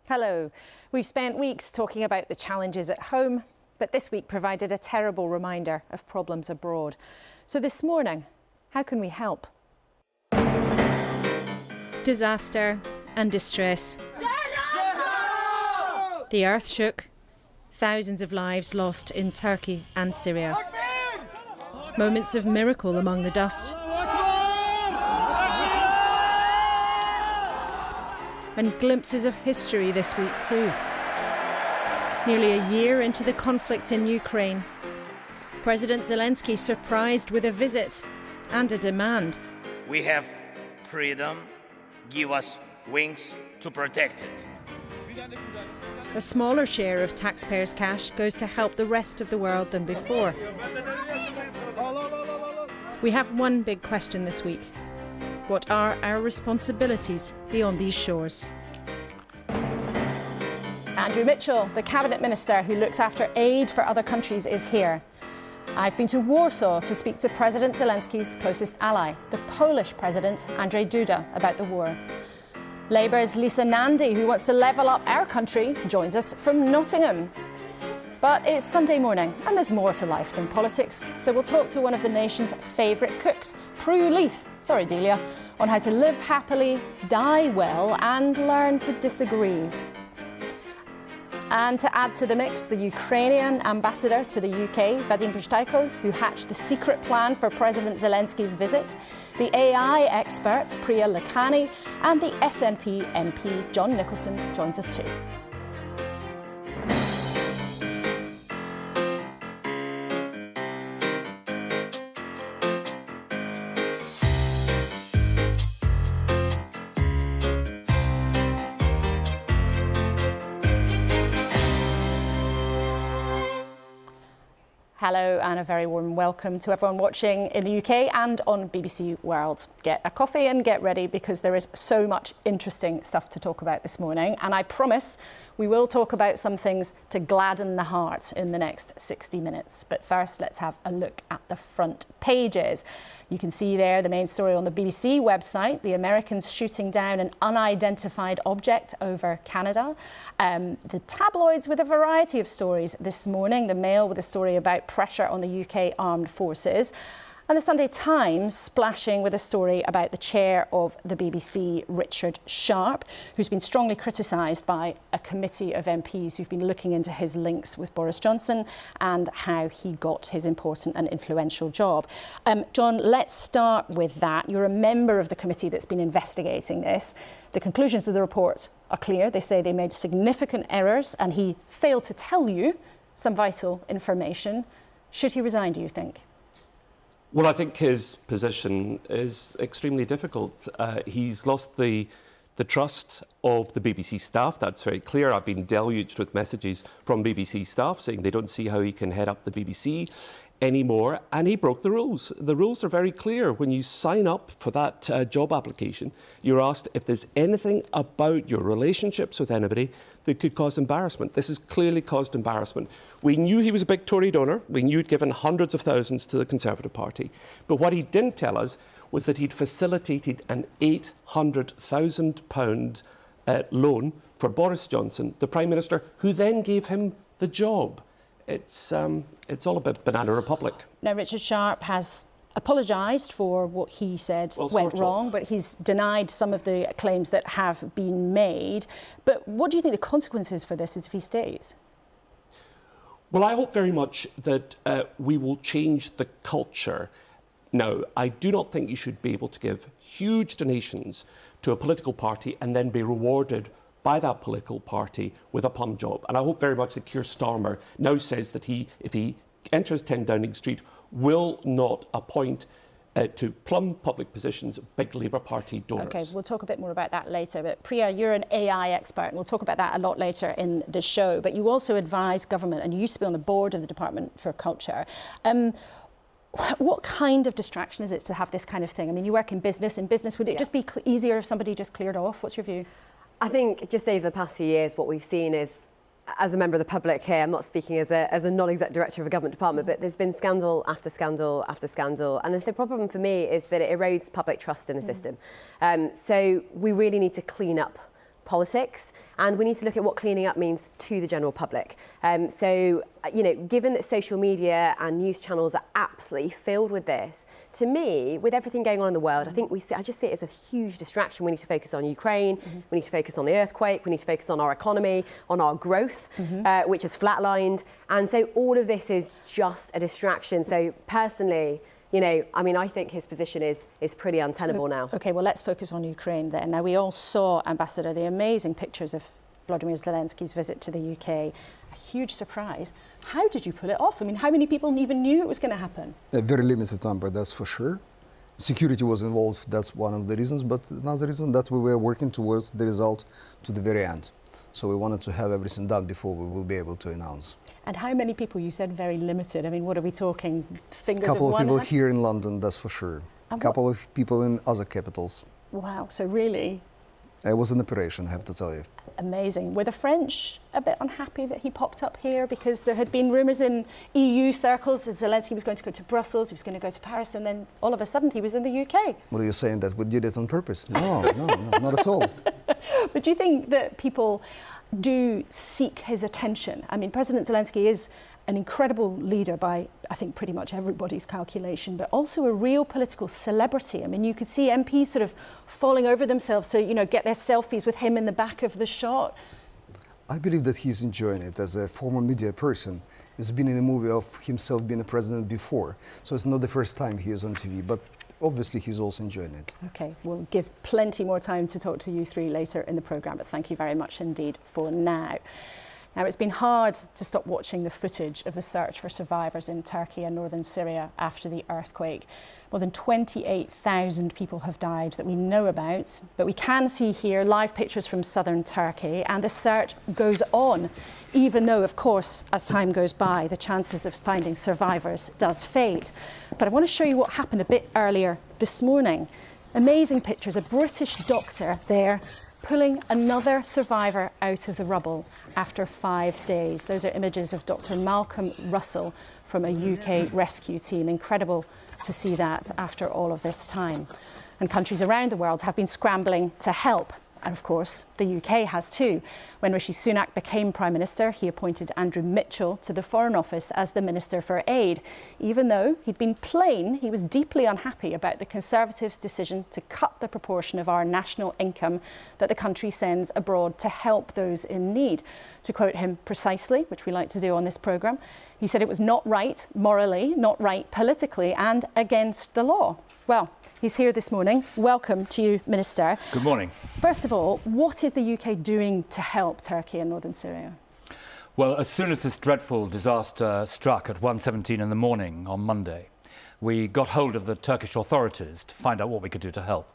Hello. We've spent weeks talking about the challenges at home, but this week provided a terrible reminder of problems abroad. So this morning, how can we help? Disaster and distress. The earth shook. Thousands of lives lost in Turkey and Syria. Moments of miracle among the dust. And glimpses of history this week too. Nearly a year into the conflict in Ukraine, President Zelensky surprised with a visit and a demand. We have freedom, give us wings to protect it. A smaller share of taxpayers' cash goes to help the rest of the world than before. We have one big question this week. What are our responsibilities beyond these shores? Andrew Mitchell, the Cabinet Minister who looks after aid for other countries, is here. I've been to Warsaw to speak to President Zelensky's closest ally, the Polish President Andrzej Duda, about the war. Labour's Lisa Nandy, who wants to level up our country, joins us from Nottingham. But it's Sunday morning and there's more to life than politics, so we'll talk to one of the nation's favourite cooks, Prue Leith, sorry Delia, on how to live happily, die well and learn to disagree. And to add to the mix, the Ukrainian ambassador to the UK, Vadim Prystaiko, who hatched the secret plan for President Zelensky's visit, the AI expert, Priya Lakhani, and the SNP MP, John Nicholson, joins us too. Hello and a very warm welcome to everyone watching in the UK and on BBC World. Get a coffee and get ready because there is so much interesting stuff to talk about this morning. And I promise we will talk about some things to gladden the heart in the next 60 minutes. But first, let's have a look at the front pages. You can see there the main story on the BBC website, the Americans shooting down an unidentified object over Canada. The tabloids with a variety of stories this morning. The Mail with a story about pressure on the UK armed forces. And the Sunday Times splashing with a story about the chair of the BBC, Richard Sharp, who's been strongly criticised by a committee of MPs who've been looking into his links with Boris Johnson and how he got his important and influential job. John, let's start with that. You're a member of the committee that's been investigating this. The conclusions of the report are clear. They say they made significant errors and he failed to tell you some vital information. Should he resign, do you think? Well, I think his position is extremely difficult. He's lost the trust of the BBC staff. That's very clear. I've been deluged with messages from BBC staff saying they don't see how he can head up the BBC anymore. And he broke the rules. The rules are very clear. When you sign up for that job application, you're asked if there's anything about your relationships with anybody that could cause embarrassment. This has clearly caused embarrassment. We knew he was a big Tory donor. We knew he'd given hundreds of thousands to the Conservative Party. But what he didn't tell us was that he'd facilitated an £800,000 loan for Boris Johnson, the Prime Minister, who then gave him the job. It's all about Banana Republic. Now, Richard Sharp has apologised for what he said went wrong, but he's denied some of the claims that have been made. But what do you think the consequences for this is if he stays? Well, I hope very much that we will change the culture. Now, I do not think you should be able to give huge donations to a political party and then be rewarded by that political party with a plum job. And I hope very much that Keir Starmer now says that if he enters 10 Downing Street, will not appoint to plum public positions big Labour Party donors. OK, we'll talk a bit more about that later. But Priya, you're an AI expert, and we'll talk about that a lot later in the show. But you also advise government, and you used to be on the board of the Department for Culture. What kind of distraction is it to have this kind of thing? I mean, you work in business. In business, would it just be easier if somebody just cleared off? What's your view? I think just over the past few years, what we've seen is, as a member of the public here, I'm not speaking as a non-exec director of a government department, but there's been scandal after scandal after scandal. And the problem for me is that it erodes public trust in the system. So we really need to clean up politics, and we need to look at what cleaning up means to the general public. So, you know, given that social media and news channels are absolutely filled with this, to me, with everything going on in the world, I just see it as a huge distraction. We need to focus on Ukraine, we need to focus on the earthquake, we need to focus on our economy, on our growth, which has flatlined. And so all of this is just a distraction. So personally, you know, I mean, I think his position is pretty untenable now. OK, well, let's focus on Ukraine then. Now, we all saw, Ambassador, the amazing pictures of Volodymyr Zelensky's visit to the UK. A huge surprise. How did you pull it off? I mean, how many people even knew it was going to happen? A very limited number, that's for sure. Security was involved, that's one of the reasons, but another reason that we were working towards the result to the very end. So we wanted to have everything done before we will be able to announce. And how many people? You said very limited. I mean, what are we talking? Fingers A couple of of one people hand? here in London, that's for sure. A couple of people in other capitals. Wow, so really It was an operation, I have to tell you. amazing. Were the French a bit unhappy that he popped up here? Because there had been rumours in EU circles that Zelensky was going to go to Brussels, he was going to go to Paris, and then all of a sudden he was in the UK. What are you saying, that we did it on purpose? No, not at all. But do you think that people do seek his attention? I mean, President Zelensky is an incredible leader by, I think, pretty much everybody's calculation, but also a real political celebrity. I mean, you could see MPs sort of falling over themselves to, you know, get their selfies with him in the back of the shot. I believe that he's enjoying it. As a former media person, he's been in a movie of himself being a president before, so it's not the first time he is on TV, but obviously he's also enjoying it. OK, we'll give plenty more time to talk to you three later in the programme, but thank you very much indeed for now. Now, it's been hard to stop watching the footage of the search for survivors in Turkey and northern Syria after the earthquake. More than 28,000 people have died that we know about, but we can see here live pictures from southern Turkey, and the search goes on, even though, of course, as time goes by, the chances of finding survivors does fade. But I want to show you what happened a bit earlier this morning. Amazing pictures, a British doctor there pulling another survivor out of the rubble after 5 days. Those are images of Dr. Malcolm Russell from a UK rescue team. Incredible to see that after all of this time. And countries around the world have been scrambling to help. And of course, the UK has too. When Rishi Sunak became Prime Minister, he appointed Andrew Mitchell to the Foreign Office as the Minister for Aid. Even though he'd been plain, he was deeply unhappy about the Conservatives' decision to cut the proportion of our national income that the country sends abroad to help those in need. To quote him precisely, which we like to do on this programme, he said it was not right morally, not right politically, and against the law. Well, he's here this morning. Welcome to you, Minister. Good morning. First of all, what is the UK doing to help Turkey and northern Syria? Well, as soon as this dreadful disaster struck at 1:17 in the morning on Monday, we got hold of the Turkish authorities to find out what we could do to help.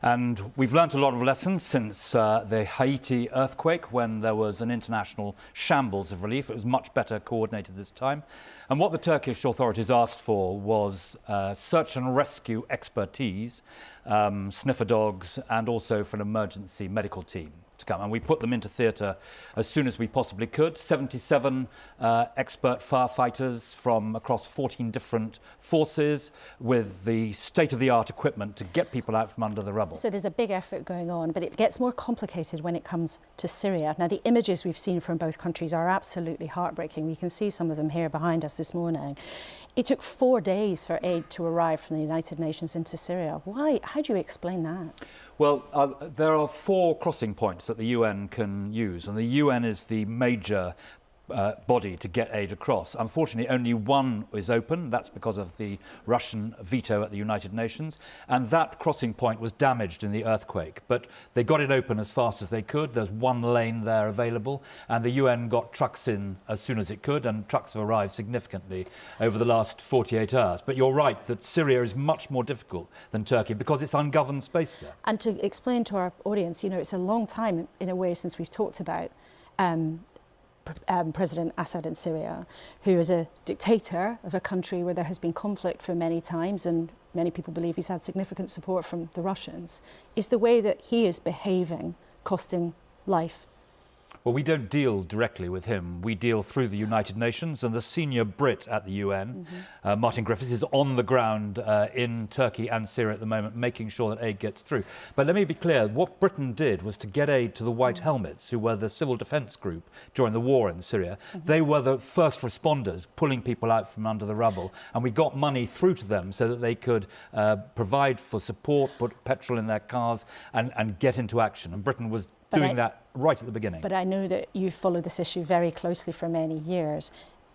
And we've learnt a lot of lessons since the Haiti earthquake, when there was an international shambles of relief. It was much better coordinated this time. And what the Turkish authorities asked for was search and rescue expertise, sniffer dogs, and also for an emergency medical team to come. And we put them into theatre as soon as we possibly could. 77 expert firefighters from across 14 different forces with the state-of-the-art equipment to get people out from under the rubble. So there's a big effort going on, but it gets more complicated when it comes to Syria. Now, the images we've seen from both countries are absolutely heartbreaking. We can see some of them here behind us this morning. It took 4 days for aid to arrive from the United Nations into Syria. Why? How do you explain that? Well, there are 4 crossing points that the UN can use, and the UN is the major body to get aid across. Unfortunately, only one is open. That's because of the Russian veto at the United Nations. And that crossing point was damaged in the earthquake. But they got it open as fast as they could. There's one lane there available. And the UN got trucks in as soon as it could. And trucks have arrived significantly over the last 48 hours. But you're right that Syria is much more difficult than Turkey because it's ungoverned space there. And to explain to our audience, you know, it's a long time in a way since we've talked about President Assad in Syria, who is a dictator of a country where there has been conflict for many times, and many people believe he's had significant support from the Russians. Is the way that he is behaving costing life? Well, we don't deal directly with him. We deal through the United Nations, and the senior Brit at the UN, Martin Griffiths, is on the ground in Turkey and Syria at the moment, making sure that aid gets through. But let me be clear, what Britain did was to get aid to the White Helmets, who were the civil defence group during the war in Syria. They were the first responders, pulling people out from under the rubble, and we got money through to them so that they could provide for support, put petrol in their cars, and get into action. And Britain was doing that right at the beginning. But I know that you follow this issue very closely for many years.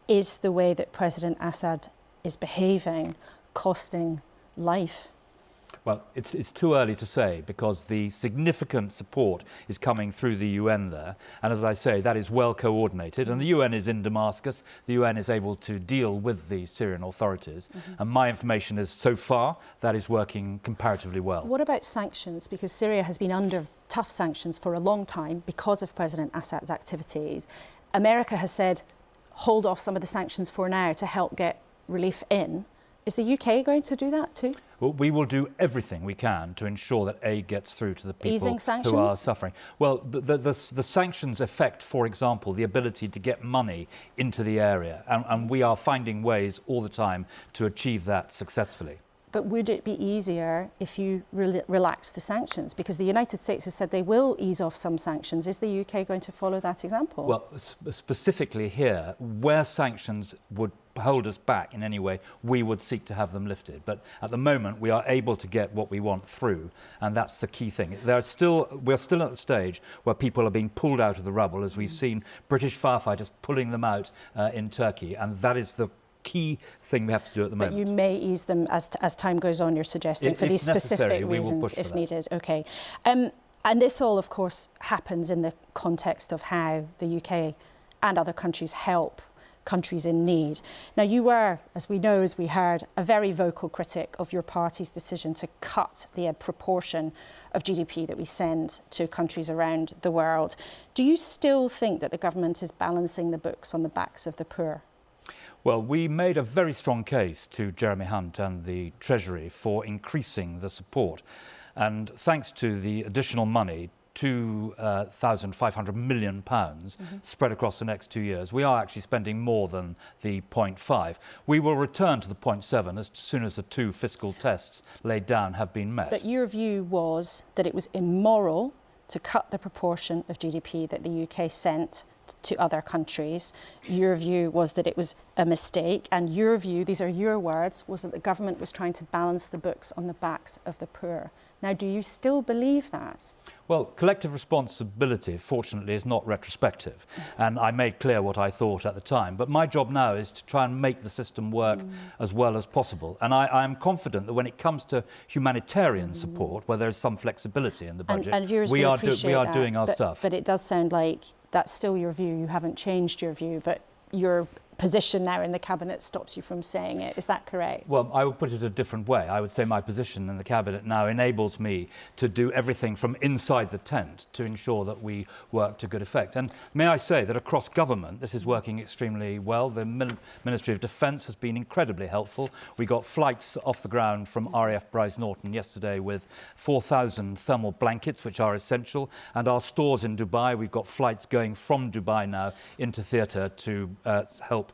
Is the way that President Assad is behaving costing life? Well, it's too early to say, because the significant support is coming through the UN there. And as I say, that is well coordinated. And the UN is in Damascus. The UN is able to deal with the Syrian authorities. And my information is, so far, that is working comparatively well. What about sanctions? Because Syria has been under tough sanctions for a long time because of President Assad's activities. America has said, hold off some of the sanctions for now to help get relief in. Is the UK going to do that too? Well, we will do everything we can to ensure that aid gets through to the people Easing sanctions? who are suffering. Well, the sanctions affect, for example, the ability to get money into the area. And we are finding ways all the time to achieve that successfully. But would it be easier if you relax the sanctions? Because the United States has said they will ease off some sanctions. Is the UK going to follow that example? Well, specifically here, where sanctions would hold us back in any way, we would seek to have them lifted. But at the moment, we are able to get what we want through, and that's the key thing. We're still at the stage where people are being pulled out of the rubble, as we've seen British firefighters pulling them out in Turkey, and that is the key thing we have to do at the moment. But you may ease them as time goes on, you're suggesting, for these specific reasons, if needed. OK. And this all, of course, happens in the context of how the UK and other countries help countries in need. Now, you were, as we know, as we heard, a very vocal critic of your party's decision to cut the proportion of GDP that we send to countries around the world. Do you still think that the government is balancing the books on the backs of the poor? Well, we made a very strong case to Jeremy Hunt and the Treasury for increasing the support. And thanks to the additional money, £2,500 million spread across the next 2 years, we are actually spending more than the 0.5. We will return to the 0.7 as soon as the 2 fiscal tests laid down have been met. But your view was that it was immoral to cut the proportion of GDP that the UK sent to other countries. Your view was that it was a mistake, and your view, these are your words, was that the government was trying to balance the books on the backs of the poor. Now, do you still believe that? Well, collective responsibility, fortunately, is not retrospective. And I made clear what I thought at the time. But my job now is to try and make the system work as well as possible. And I am confident that when it comes to humanitarian support, where there is some flexibility in the budget, and we are doing our stuff. But it does sound like that's still your view. You haven't changed your view, but your position now in the Cabinet stops you from saying it. Is that correct? Well, I would put it a different way. I would say my position in the Cabinet now enables me to do everything from inside the tent to ensure that we work to good effect. And may I say that across government, this is working extremely well. The Ministry of Defence has been incredibly helpful. We got flights off the ground from RAF Bryce Norton yesterday with 4,000 thermal blankets, which are essential. And our stores in Dubai, we've got flights going from Dubai now into theatre to help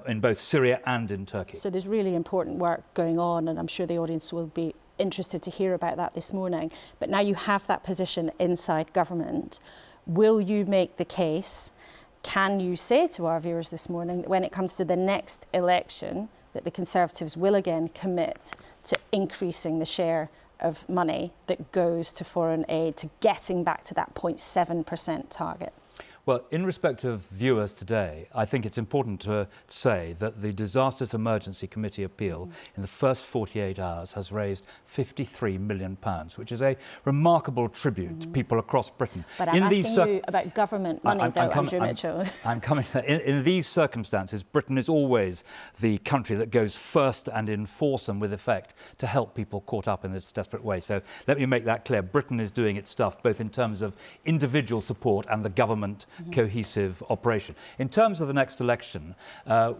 in both Syria and in Turkey. So there's really important work going on, and I'm sure the audience will be interested to hear about that this morning. But now you have that position inside government. Will you make the case? Can you say to our viewers this morning that when it comes to the next election, that the Conservatives will again commit to increasing the share of money that goes to foreign aid, to getting back to that 0.7% target? Well, in respect of viewers today, I think it's important to say that the Disasters Emergency Committee appeal in the first 48 hours has raised £53 million, which is a remarkable tribute to people across Britain. But I'm asking you about government money, Andrew Mitchell. I'm coming. In these circumstances, Britain is always the country that goes first and in force and with effect to help people caught up in this desperate way. So let me make that clear. Britain is doing its stuff, both in terms of individual support and the government cohesive operation. In terms of the next election,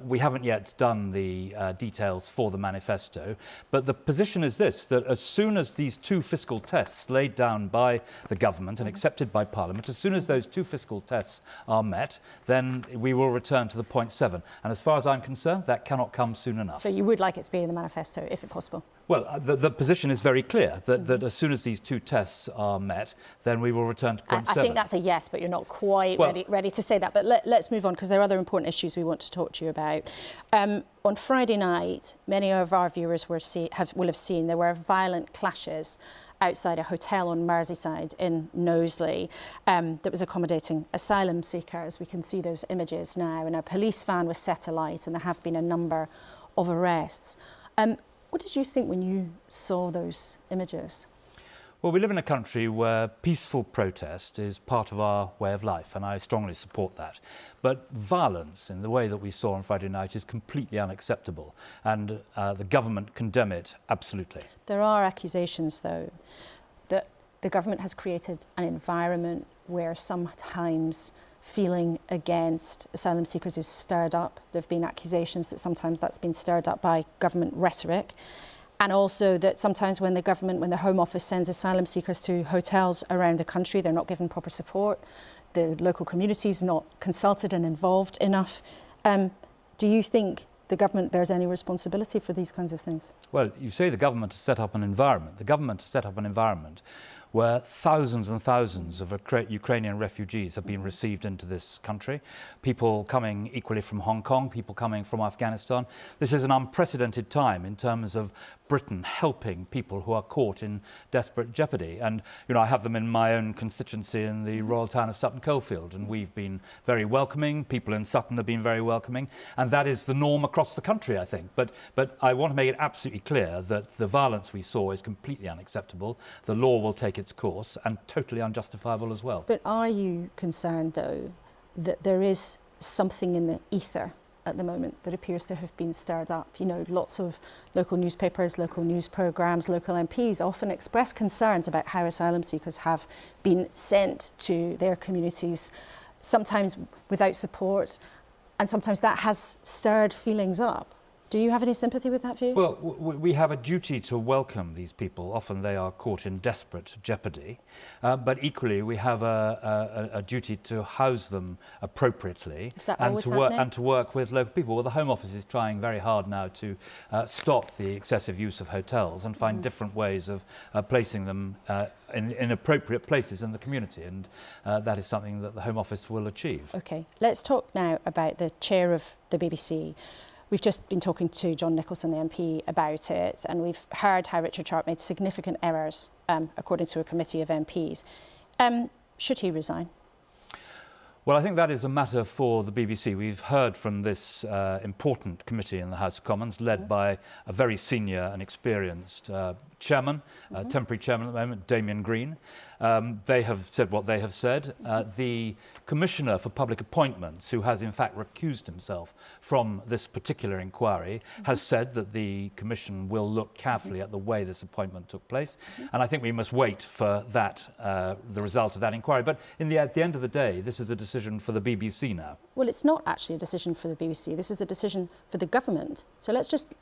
we haven't yet done the details for the manifesto, but the position is this, that as soon as these two fiscal tests laid down by the government and accepted by Parliament, as soon as those two fiscal tests are met, then we will return to the 0.7. And as far as I'm concerned, that cannot come soon enough. So you would like it to be in the manifesto, if it's possible? Well, the position is very clear, that as soon as these two tests are met, then we will return to 0.7. I think that's a yes, but you're not quite ready to say that. But let's move on, because there are other important issues we want to talk to you about. On Friday night, many of our viewers will have seen there were violent clashes outside a hotel on Merseyside in Knowsley that was accommodating asylum seekers. We can see those images now, and a police van was set alight, and there have been a number of arrests. What did you think when you saw those images? Well, we live in a country where peaceful protest is part of our way of life, and I strongly support that. But violence, in the way that we saw on Friday night, is completely unacceptable, and the government condemn it absolutely. There are accusations, though, that the government has created an environment where sometimes feeling against asylum seekers is stirred up. There have been accusations that sometimes that's been stirred up by government rhetoric. And also that sometimes when the Home Office sends asylum seekers to hotels around the country, they're not given proper support. The local community is not consulted and involved enough. Do you think the government bears any responsibility for these kinds of things? Well, you say the government has set up an environment. The government has set up an environment where thousands and thousands of Ukrainian refugees have been received into this country. People coming equally from Hong Kong, people coming from Afghanistan. This is an unprecedented time in terms of Britain helping people who are caught in desperate jeopardy. And, you know, I have them in my own constituency in the royal town of Sutton Coldfield, and we've been very welcoming. People in Sutton have been very welcoming, and that is the norm across the country, I think. But I want to make it absolutely clear that the violence we saw is completely unacceptable. The law will take its course, and totally unjustifiable as well. But are you concerned, though, that there is something in the ether at the moment that appears to have been stirred up? You know, lots of local newspapers, local news programmes, local MPs often express concerns about how asylum seekers have been sent to their communities, sometimes without support, and sometimes that has stirred feelings up. Do you have any sympathy with that view? Well, we have a duty to welcome these people. Often they are caught in desperate jeopardy. But equally, we have a duty to house them appropriately and to work with local people. Well, the Home Office is trying very hard now to stop the excessive use of hotels and find different ways of placing them in appropriate places in the community. And that is something that the Home Office will achieve. OK, let's talk now about the chair of the BBC. We've just been talking to John Nicholson, the MP, about it, and we've heard how Richard Sharp made significant errors, according to a committee of MPs. Should he resign? Well, I think that is a matter for the BBC. We've heard from this important committee in the House of Commons, led by a very senior and experienced chairman, temporary chairman at the moment, Damien Green. They have said what they have said. The Commissioner for Public Appointments, who has in fact recused himself from this particular inquiry, has said that the Commission will look carefully at the way this appointment took place. And I think we must wait for that, the result of that inquiry. But at the end of the day, this is a decision for the BBC now. Well, it's not actually a decision for the BBC. This is a decision for the government. So let's just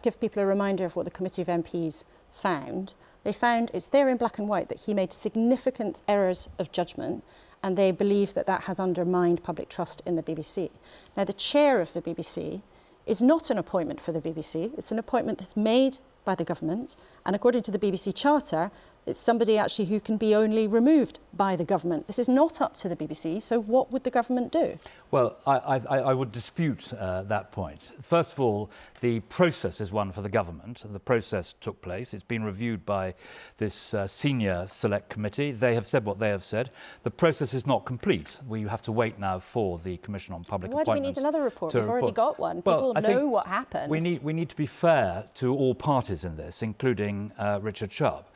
give people a reminder of what the Committee of MPs found. They found, it's there in black and white, that he made significant errors of judgment, and they believe that that has undermined public trust in the BBC. Now, the chair of the BBC is not an appointment for the BBC. It's an appointment that's made by the government, and according to the BBC Charter, it's somebody actually who can be only removed by the government. This is not up to the BBC, so what would the government do? Well, I would dispute that point. First of all, the process is one for the government. The process took place. It's been reviewed by this senior select committee. They have said what they have said. The process is not complete. We have to wait now for the Commission on Public Appointments. Why do we need another report? We've already got one. People know what happened. We need to be fair to all parties in this, including Richard Sharp.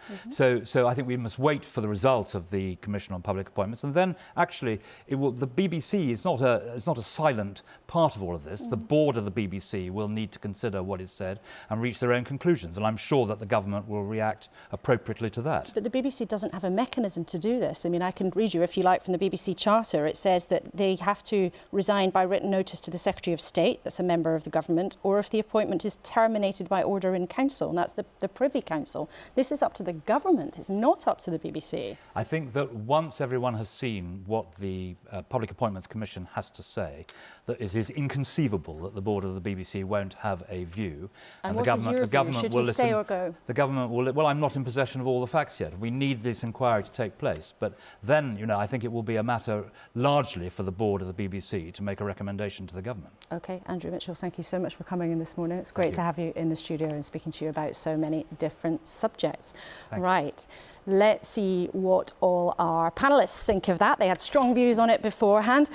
So I think we must wait for the result of the Commission on Public Appointments, and then actually the BBC is not a silent part of all of this. The board of the BBC will need to consider what is said and reach their own conclusions, and I'm sure that the government will react appropriately to that. But the BBC doesn't have a mechanism to do this. I mean, I can read you, if you like, from the BBC Charter. It says that they have to resign by written notice to the Secretary of State, that's a member of the government, or if the appointment is terminated by order in council, and that's the Privy Council. This is up to the government. It's not up to the BBC. I think that once everyone has seen what the Public Appointments Commission has to say, that it is inconceivable that the board of the BBC won't have a view. And what is your view? Should he stay or go? The government will. Well, I'm not in possession of all the facts yet. We need this inquiry to take place. But then, you know, I think it will be a matter largely for the board of the BBC to make a recommendation to the government. OK, Andrew Mitchell, thank you so much for coming in this morning. It's great to have you in the studio and speaking to you about so many different subjects. Right. Let's see what all our panellists think of that. They had strong views on it beforehand.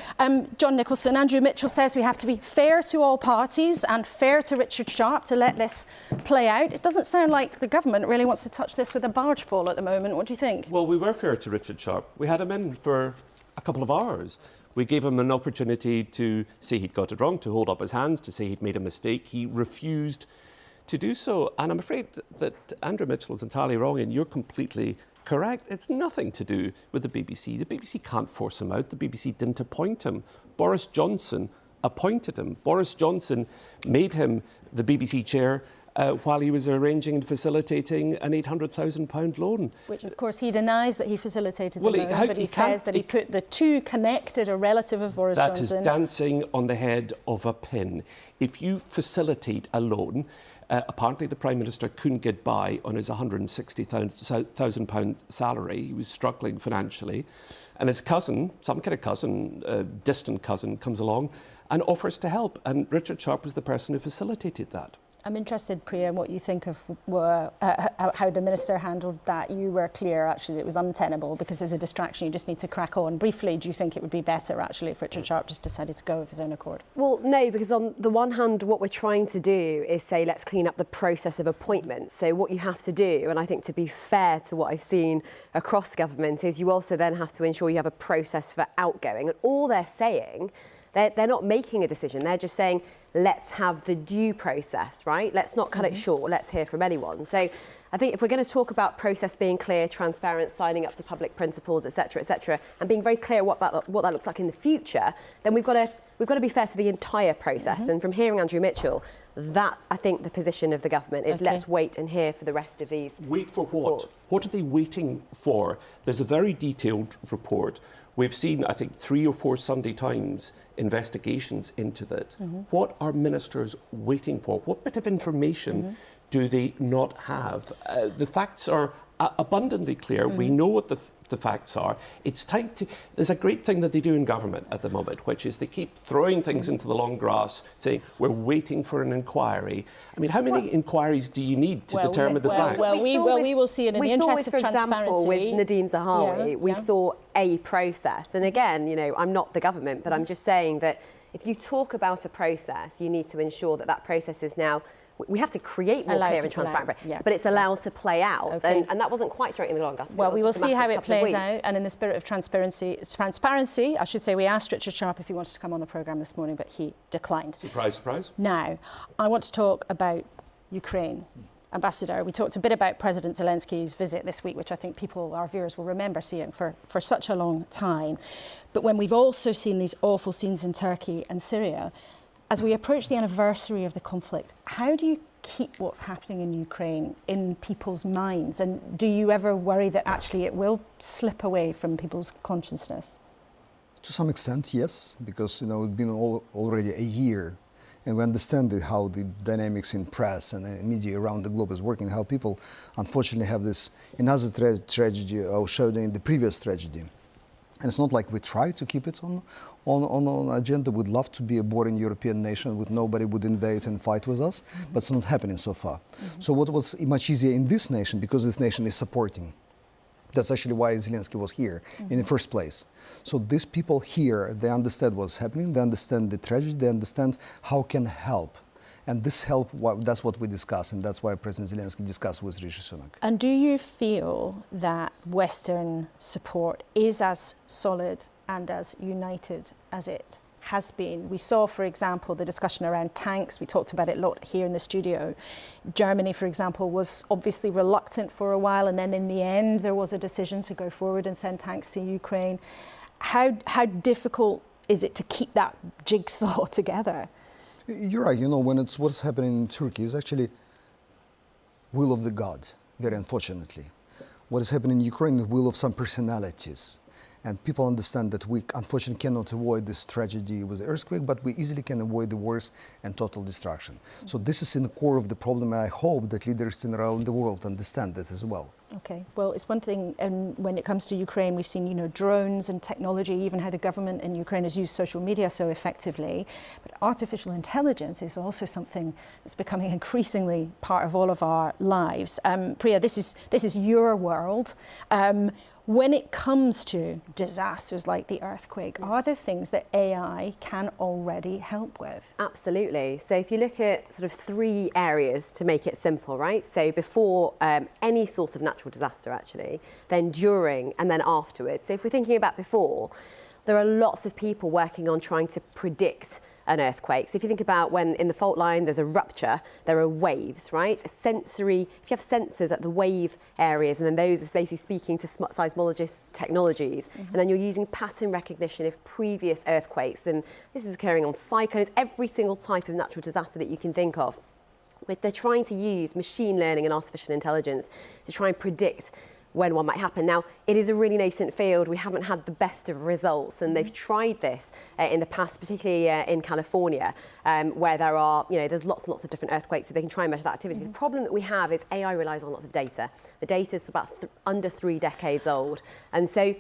John Nicholson, Andrew Mitchell says we have to be fair to all parties and fair to Richard Sharp to let this play out. It doesn't sound like the government really wants to touch this with a barge pole at the moment. What do you think? Well, we were fair to Richard Sharp. We had him in for a couple of hours. We gave him an opportunity to say he'd got it wrong, to hold up his hands, to say he'd made a mistake. He refused to do so. And I'm afraid that Andrew Mitchell is entirely wrong, and you're completely correct. It's nothing to do with the BBC. The BBC can't force him out. The BBC didn't appoint him. Boris Johnson appointed him. Boris Johnson made him the BBC chair while he was arranging and facilitating an £800,000 loan. Which, of course, he denies that he facilitated the loan, but he says that he put the two connected, a relative of Boris Johnson. That is dancing on the head of a pin. If you facilitate a loan, apparently the Prime Minister couldn't get by on his £160,000 salary. He was struggling financially. And his cousin, some kind of cousin, distant cousin, comes along and offers to help. And Richard Sharp was the person who facilitated that. I'm interested, Priya, in what you think of how the Minister handled that. You were clear, actually, that it was untenable because there's a distraction. You just need to crack on. Briefly, do you think it would be better, actually, if Richard Sharp just decided to go of his own accord? Well, no, because on the one hand, what we're trying to do is say, let's clean up the process of appointments. So what you have to do, and I think to be fair to what I've seen across government, is you also then have to ensure you have a process for outgoing. And all they're saying, they're not making a decision. They're just saying, let's have the due process, right? Let's not cut it short. Let's hear from anyone. So I think if we're going to talk about process being clear, transparent, signing up to public principles, et cetera, and being very clear what that looks like in the future, then we've got to be fair to the entire process. And from hearing Andrew Mitchell, that's, I think, the position of the government is let's wait and hear for the rest of these. Wait for what? Reports. What are they waiting for? There's a very detailed report. We've seen, I think, 3 or 4 Sunday Times investigations into that. What are ministers waiting for? What bit of information do they not have? The facts are abundantly clear. We know what the facts are. It's time to... There's a great thing that they do in government at the moment, which is they keep throwing things into the long grass, saying, we're waiting for an inquiry. I mean, how many inquiries do you need to determine the facts? We will see it in the interest of transparency. With Nadeem Zahawi, we saw a process. And again, you know, I'm not the government, but I'm just saying that if you talk about a process, you need to ensure that that process is now... We have to create more clear and transparent, but it's allowed to play out. And that wasn't quite throwing the long grass. Well, we will see how it plays out. And in the spirit of transparency, I should say, we asked Richard Sharp if he wanted to come on the programme this morning, but he declined. Surprise, surprise. Now, I want to talk about Ukraine. Ambassador, we talked a bit about President Zelensky's visit this week, which I think our viewers will remember seeing for such a long time. But when we've also seen these awful scenes in Turkey and Syria, as we approach the anniversary of the conflict, how do you keep what's happening in Ukraine in people's minds? And do you ever worry that actually it will slip away from people's consciousness? To some extent, yes, because it's been already a year, and we understand how the dynamics in press and media around the globe is working, how people unfortunately have this another tragedy shadowing the previous tragedy. And it's not like we try to keep it on agenda. We'd love to be a boring European nation with nobody would invade and fight with us, but it's not happening so far. So what was much easier in this nation, because this nation is supporting. That's actually why Zelensky was here in the first place. So these people here, they understand what's happening, they understand the tragedy, they understand how can help. And this help, that's what we discuss, and that's why President Zelensky discussed with Rishi Sunak. And do you feel that Western support is as solid and as united as it has been. We saw, for example, the discussion around tanks. We talked about it a lot here in the studio. Germany, for example, was obviously reluctant for a while, and then in the end there was a decision to go forward and send tanks to Ukraine. How difficult is it to keep that jigsaw together? You're right. You know, when it's what's happening in Turkey is actually will of the God, very unfortunately. What is happening in Ukraine is the will of some personalities. And people understand that we unfortunately cannot avoid this tragedy with the earthquake, but we easily can avoid the worst and total destruction. So this is in the core of the problem. I hope that leaders around the world understand that as well. Okay, well, it's one thing, and when it comes to Ukraine, we've seen, you know, drones and technology, even how the government in Ukraine has used social media so effectively. But artificial intelligence is also something that's becoming increasingly part of all of our lives. Priya, this is your world. When it comes to disasters like the earthquake, are there things that AI can already help with? Absolutely. So if you look at sort of 3 areas to make it simple, right? So before any sort of natural disaster, actually, then during, and then afterwards. So if we're thinking about before, there are lots of people working on trying to predict an earthquake. So if you think about when in the fault line there's a rupture, there are waves, right? If you have sensors at the wave areas, and then those are basically speaking to seismologists' technologies, and then you're using pattern recognition of previous earthquakes, and this is occurring on cyclones, every single type of natural disaster that you can think of. But they're trying to use machine learning and artificial intelligence to try and predict when one might happen. Now, it is a really nascent field. We haven't had the best of results, and they've tried this in the past, particularly in California, where there are, you know, there's lots and lots of different earthquakes, so they can try and measure that activity. The problem that we have is AI relies on lots of data. The data is about under 3 decades old, and so,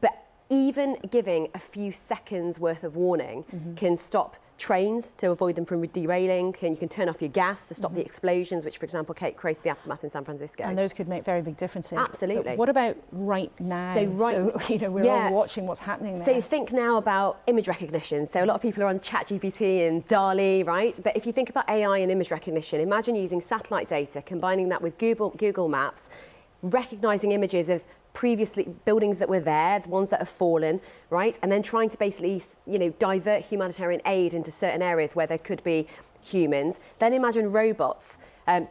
but even giving a few seconds worth of warning can stop trains to avoid them from derailing, and you can turn off your gas to stop the explosions, which, for example, created the aftermath in San Francisco. And those could make very big differences. Absolutely. But what about right now? So you know, we're all watching what's happening there. So think now about image recognition. So a lot of people are on ChatGPT and DALL-E, right? But if you think about AI and image recognition, imagine using satellite data, combining that with Google Maps, recognizing images of previously buildings that were there, the ones that have fallen, right? And then trying to basically, you know, divert humanitarian aid into certain areas where there could be humans. Then imagine robots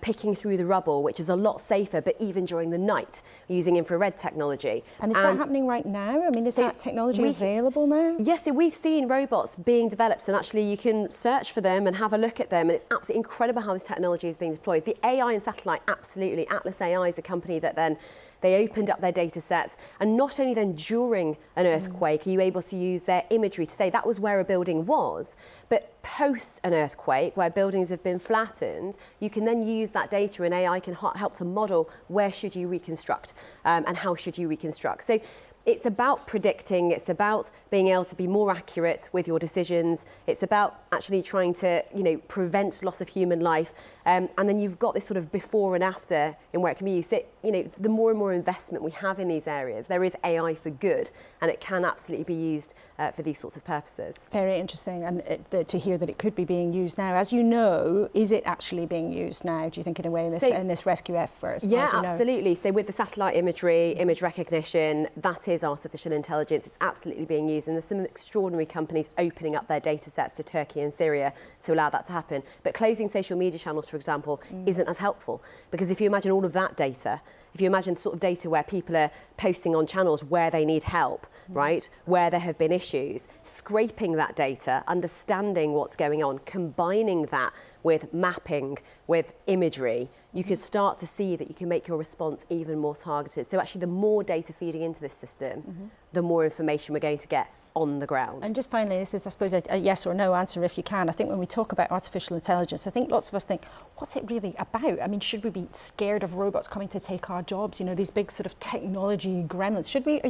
picking through the rubble, which is a lot safer, but even during the night, using infrared technology. And is that happening right now? I mean, is that technology available now? Yes, so we've seen robots being developed, and actually you can search for them and have a look at them, and it's absolutely incredible how this technology is being deployed. The AI and satellite, absolutely. Atlas AI is a company that then they opened up their data sets, and not only then during an earthquake are you able to use their imagery to say that was where a building was, but post an earthquake where buildings have been flattened, you can then use that data, and AI can help to model where should you reconstruct and how should you reconstruct. So it's about predicting, it's about being able to be more accurate with your decisions, it's about actually trying to, you know, prevent loss of human life, and then you've got this sort of before and after in where it can be used. So, you know, the more and more investment we have in these areas, there is AI for good, and it can absolutely be used for these sorts of purposes. Very interesting, and to hear that it could be being used now. As you know, is it actually being used now, do you think, in a way, in this rescue effort? Yeah, absolutely. So with the satellite imagery, image recognition, that is artificial intelligence. It's absolutely being used, and there's some extraordinary companies opening up their data sets to Turkey and Syria to allow that to happen. But closing social media channels, for example, isn't as helpful, because if you imagine all of that data, if you imagine sort of data where people are posting on channels where they need help, right, where there have been issues, scraping that data, understanding what's going on, combining that with mapping, with imagery, you could start to see that you can make your response even more targeted. So actually, the more data feeding into this system, the more information we're going to get on the ground. And just finally, this is, I suppose, a yes or no answer if you can. I think when we talk about artificial intelligence, I think lots of us think, what's it really about? I mean, should we be scared of robots coming to take our jobs? You know, these big sort of technology gremlins. Should we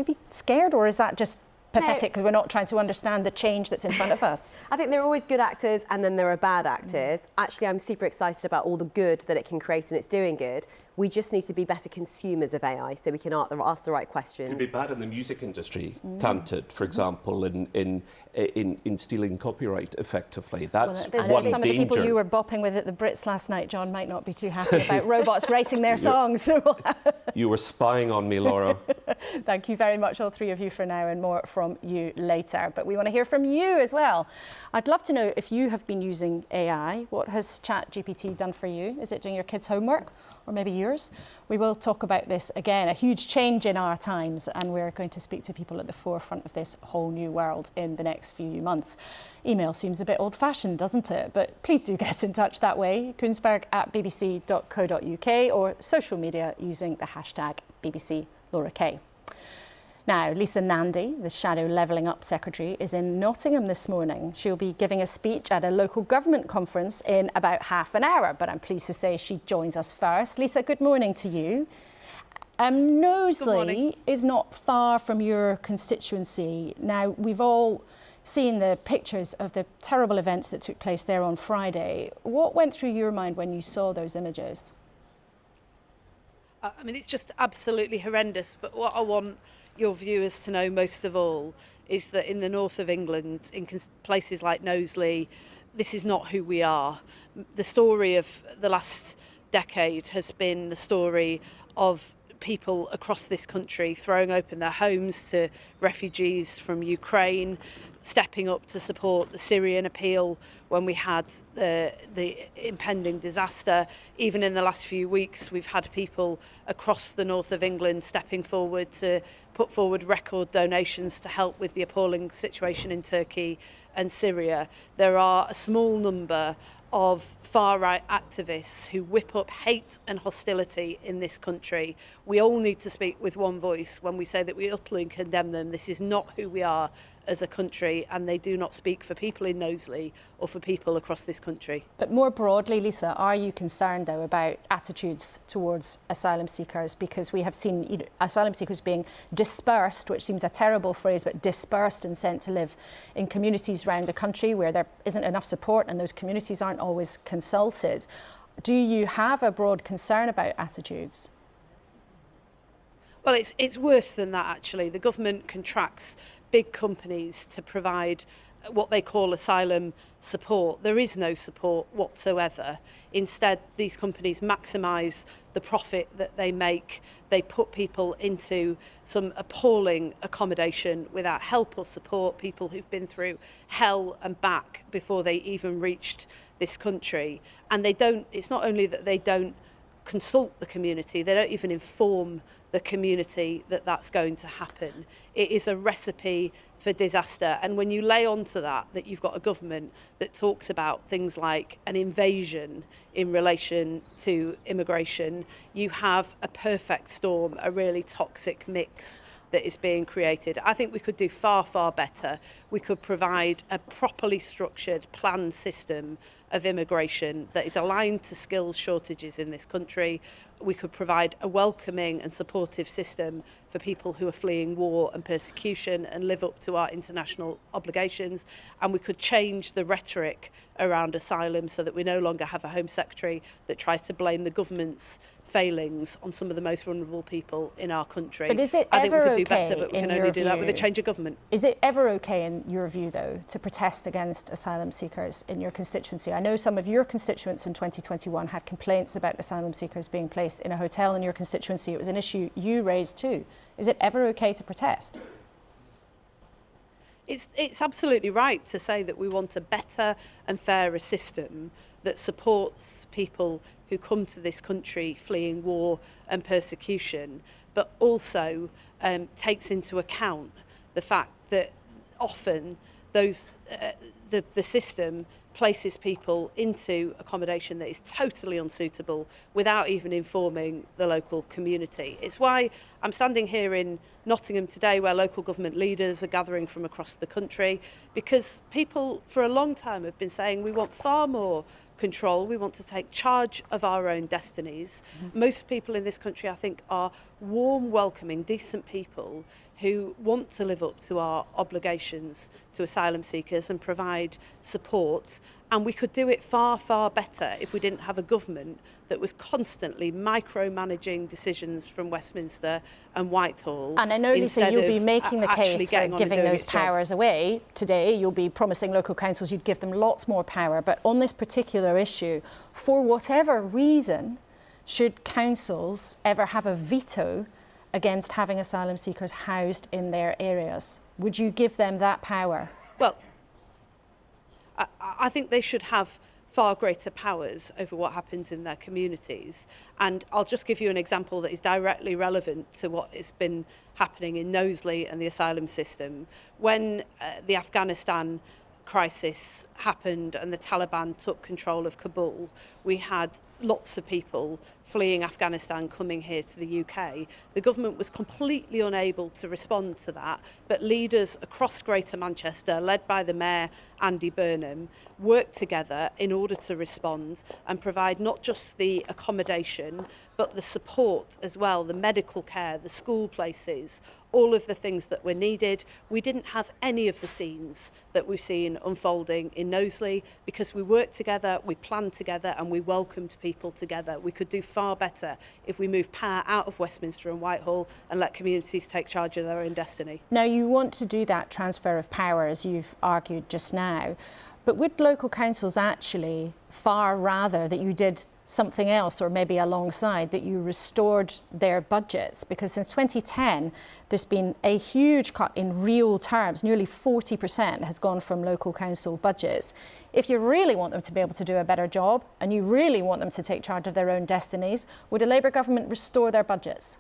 be scared, or is that just pathetic because we're not trying to understand the change that's in front of us? I think there are always good actors and then there are bad actors. Actually, I'm super excited about all the good that it can create, and it's doing good. We just need to be better consumers of AI so we can ask the right questions. It can be bad in the music industry, can't it? For example, in stealing copyright effectively. That's one some danger. of the people you were bopping with at the Brits last night, John, might not be too happy about robots writing their songs. You were spying on me, Laura. Thank you very much, all three of you, for now, and more from you later. But we want to hear from you as well. I'd love to know if you have been using AI. What has ChatGPT done for you? Is it doing your kids' homework, or maybe yours? We will talk about this again, a huge change in our times, and we're going to speak to people at the forefront of this whole new world in the next few months. Email seems a bit old-fashioned, doesn't it? But please do get in touch that way, kuenssberg@bbc.co.uk, or social media using the hashtag BBC Laura K. Now, Lisa Nandy, the Shadow Levelling Up Secretary, is in Nottingham this morning. She'll be giving a speech at a local government conference in about half an hour, but I'm pleased to say she joins us first. Lisa, good morning to you. Knowsley is not far from your constituency. Now, we've all seen the pictures of the terrible events that took place there on Friday. What went through your mind when you saw those images? I mean, it's just absolutely horrendous, but what I want your viewers to know most of all is that in the north of England, in places like Knowsley, this is not who we are. The story of the last decade has been the story of people across this country throwing open their homes to refugees from Ukraine, stepping up to support the Syrian appeal when we had the impending disaster. Even in the last few weeks, we've had people across the north of England stepping forward to put forward record donations to help with the appalling situation in Turkey and Syria. There are a small number of far-right activists who whip up hate and hostility in this country. We all need to speak with one voice when we say that we utterly condemn them. This is not who we are as a country, and they do not speak for people in Knowsley or for people across this country. But more broadly, Lisa, are you concerned, though, about attitudes towards asylum seekers? Because we have seen asylum seekers being dispersed, which seems a terrible phrase, but dispersed and sent to live in communities around the country where there isn't enough support and those communities aren't always consulted. Do you have a broad concern about attitudes? Well, it's worse than that, actually. The government contracts big companies to provide what they call asylum support. There is no support whatsoever. Instead, these companies maximise the profit that they make. They put people into some appalling accommodation without help or support, people who've been through hell and back before they even reached this country. And it's not only that they don't consult the community, they don't even inform the community that that's going to happen. It is a recipe for disaster. And when you lay onto that you've got a government that talks about things like an invasion in relation to immigration, you have a perfect storm, a really toxic mix that is being created. I think we could do far, far better. We could provide a properly structured, planned system of immigration that is aligned to skills shortages in this country. We could provide a welcoming and supportive system for people who are fleeing war and persecution and live up to our international obligations. And we could change the rhetoric around asylum so that we no longer have a Home Secretary that tries to blame the government's failings on some of the most vulnerable people in our country. But is it I think ever we could do okay, better, but we in can your only do that view? with a change of government. Is it ever okay, in your view, though, to protest against asylum seekers in your constituency? I know some of your constituents in 2021 had complaints about asylum seekers being placed in a hotel in your constituency. It was an issue you raised too. Is it ever okay to protest? It's absolutely right to say that we want a better and fairer system that supports people who come to this country fleeing war and persecution, but also takes into account the fact that often those the system places people into accommodation that is totally unsuitable without even informing the local community. It's why I'm standing here in Nottingham today, where local government leaders are gathering from across the country, because people for a long time have been saying we want far more control, we want to take charge of our own destinies. Most people in this country, I think, are warm, welcoming, decent people who want to live up to our obligations to asylum seekers and provide support. And we could do it far, far better if we didn't have a government that was constantly micromanaging decisions from Westminster and Whitehall. And I know, Lisa, you'll be making the case for giving those powers away today. You'll be promising local councils you'd give them lots more power. But on this particular issue, for whatever reason, should councils ever have a veto against having asylum seekers housed in their areas? Would you give them that power? Well, I think they should have far greater powers over what happens in their communities. And I'll just give you an example that is directly relevant to what has been happening in Knowsley and the asylum system. When the Afghanistan crisis happened and the Taliban took control of Kabul, we had lots of people fleeing Afghanistan coming here to the UK. The government was completely unable to respond to that, but leaders across Greater Manchester, led by the Mayor Andy Burnham, worked together in order to respond and provide not just the accommodation, but the support as well, the medical care, the school places, all of the things that were needed. We didn't have any of the scenes that we've seen unfolding in Knowsley because we worked together, we planned together and we welcomed people together. We could do far better if we moved power out of Westminster and Whitehall and let communities take charge of their own destiny. Now, you want to do that transfer of power, as you've argued just now, but would local councils actually far rather that you did something else, or maybe alongside, that you restored their budgets? Because since 2010 there's been a huge cut in real terms. Nearly 40% has gone from local council budgets. If you really want them to be able to do a better job and you really want them to take charge of their own destinies, would a Labour government restore their budgets?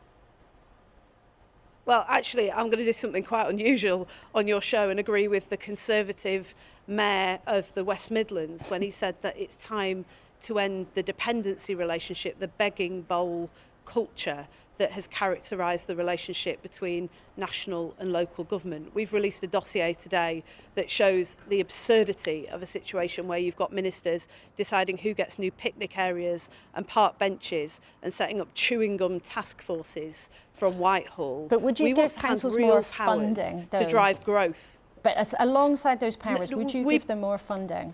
Well, actually, I'm going to do something quite unusual on your show and agree with the Conservative Mayor of the West Midlands when he said that it's time to end the dependency relationship, the begging bowl culture that has characterised the relationship between national and local government. We've released a dossier today that shows the absurdity of a situation where you've got ministers deciding who gets new picnic areas and park benches and setting up chewing gum task forces from Whitehall. But would you give councils more funding to drive growth? But alongside those powers, would you give them more funding?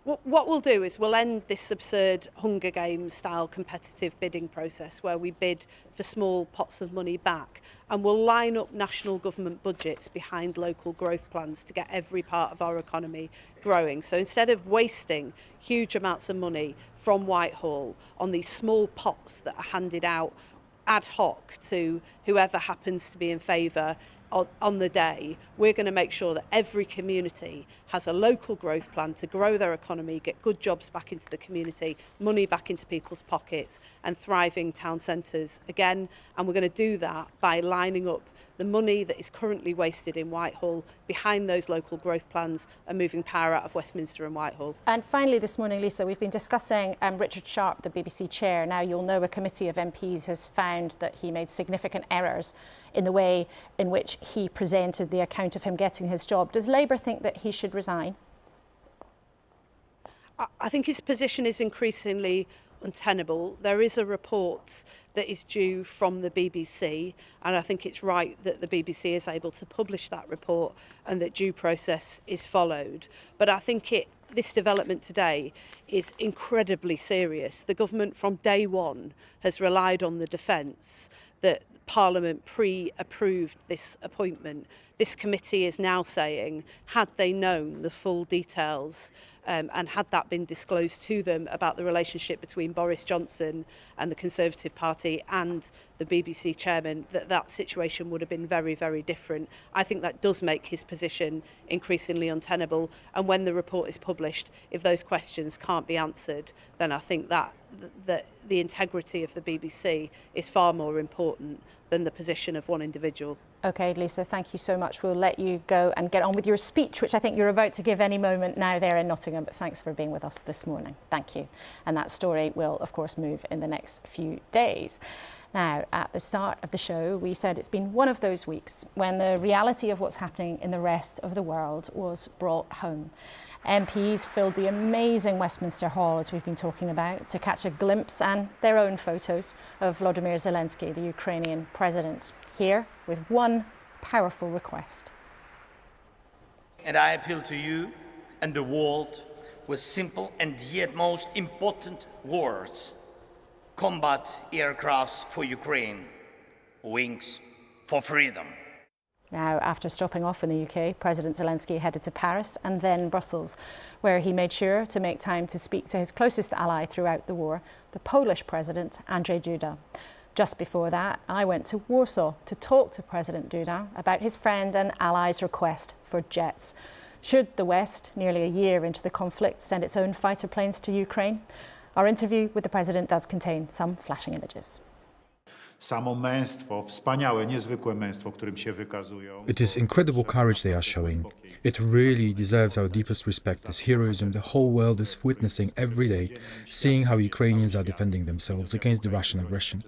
What we'll do is we'll end this absurd Hunger Games style competitive bidding process where we bid for small pots of money back, and we'll line up national government budgets behind local growth plans to get every part of our economy growing. So instead of wasting huge amounts of money from Whitehall on these small pots that are handed out ad hoc to whoever happens to be in favour on the day, we're going to make sure that every community has a local growth plan to grow their economy, get good jobs back into the community, money back into people's pockets and thriving town centres again. And we're going to do that by lining up the money that is currently wasted in Whitehall behind those local growth plans and moving power out of Westminster and Whitehall. And finally this morning, Lisa, we've been discussing Richard Sharp, the BBC chair. Now, you'll know a committee of MPs has found that he made significant errors in the way in which he presented the account of him getting his job. Does Labour think that he should resign? I think his position is increasingly untenable. There is a report that is due from the BBC, and I think it's right that the BBC is able to publish that report and that due process is followed. But I think this development today is incredibly serious. The government from day one has relied on the defence that Parliament pre-approved this appointment. This committee is now saying, had they known the full details and had that been disclosed to them about the relationship between Boris Johnson and the Conservative Party and the BBC chairman, that situation would have been very, very different. I think that does make his position increasingly untenable. And when the report is published, if those questions can't be answered, then I think that the integrity of the BBC is far more important than the position of one individual. OK, Lisa, thank you so much. We'll let you go and get on with your speech, which I think you're about to give any moment now there in Nottingham. But thanks for being with us this morning. Thank you. And that story will, of course, move in the next few days. Now, at the start of the show, we said it's been one of those weeks when the reality of what's happening in the rest of the world was brought home. MPs filled the amazing Westminster Hall, as we've been talking about, to catch a glimpse and their own photos of Volodymyr Zelensky, the Ukrainian president, here with one powerful request. And I appeal to you and the world with simple and yet most important words. Combat aircrafts for Ukraine, wings for freedom. Now, after stopping off in the UK, President Zelensky headed to Paris and then Brussels, where he made sure to make time to speak to his closest ally throughout the war, the Polish President, Andrzej Duda. Just before that, I went to Warsaw to talk to President Duda about his friend and ally's request for jets. Should the West, nearly a year into the conflict, send its own fighter planes to Ukraine? Our interview with the President does contain some flashing images. Samo męstwo, wspaniałe, niezwykłe męstwo, którym się wykazują. It is incredible courage they are showing. It really deserves our deepest respect. This heroism the whole world is witnessing every day, seeing how Ukrainians are defending themselves against the Russian aggression.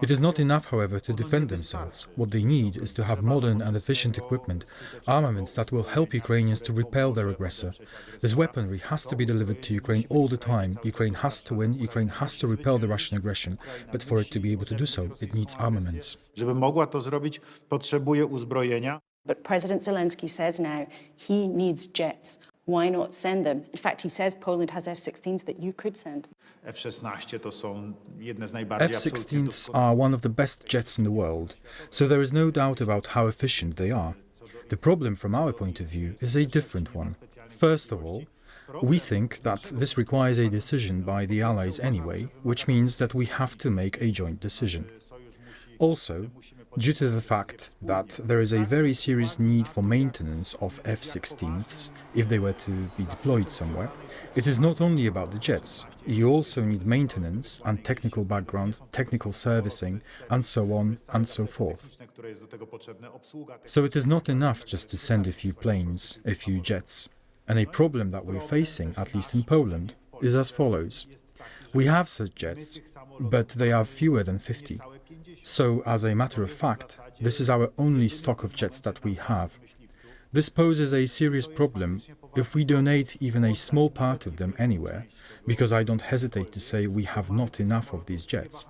It is not enough, however, to defend themselves. What they need is to have modern and efficient equipment, armaments that will help Ukrainians to repel their aggressor. This weaponry has to be delivered to Ukraine all the time. Ukraine has to win, Ukraine has to repel the Russian aggression, but for it to be able to do so, it needs armaments. Żeby mogła to zrobić, potrzebuje uzbrojenia. But President Zelensky says now he needs jets. Why not send them? In fact, he says Poland has F-16s that you could send. F-16 to są jedne z najbardziej F-16s are one of the best jets in the world, so there is no doubt about how efficient they are. The problem from our point of view is a different one. First of all, we think that this requires a decision by the Allies anyway, which means that we have to make a joint decision. Also, due to the fact that there is a very serious need for maintenance of F-16s, if they were to be deployed somewhere, it is not only about the jets. You also need maintenance and technical background, technical servicing, and so on and so forth. So it is not enough just to send a few planes, a few jets. And a problem that we're facing, at least in Poland, is as follows. We have such jets, but they are fewer than 50. So, as a matter of fact, this is our only stock of jets that we have. This poses a serious problem if we donate even a small part of them anywhere, because I don't hesitate to say we have not enough of these jets.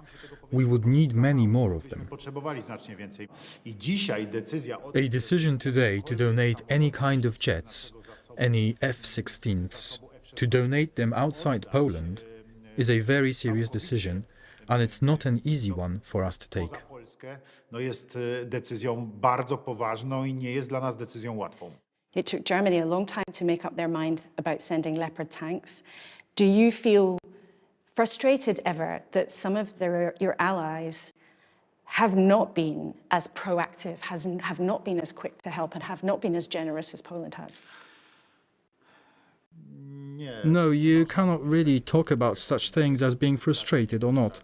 We would need many more of them. A decision today to donate any kind of jets, any F-16s, to donate them outside Poland, is a very serious decision, and it's not an easy one for us to take. Jest decyzją bardzo poważną i nie jest dla nas decyzją łatwą. It took Germany a long time to make up their mind about sending Leopard tanks. Do you feel frustrated ever that some of your allies have not been as proactive, have not been as quick to help, and have not been as generous as Poland has? No, you cannot really talk about such things as being frustrated or not.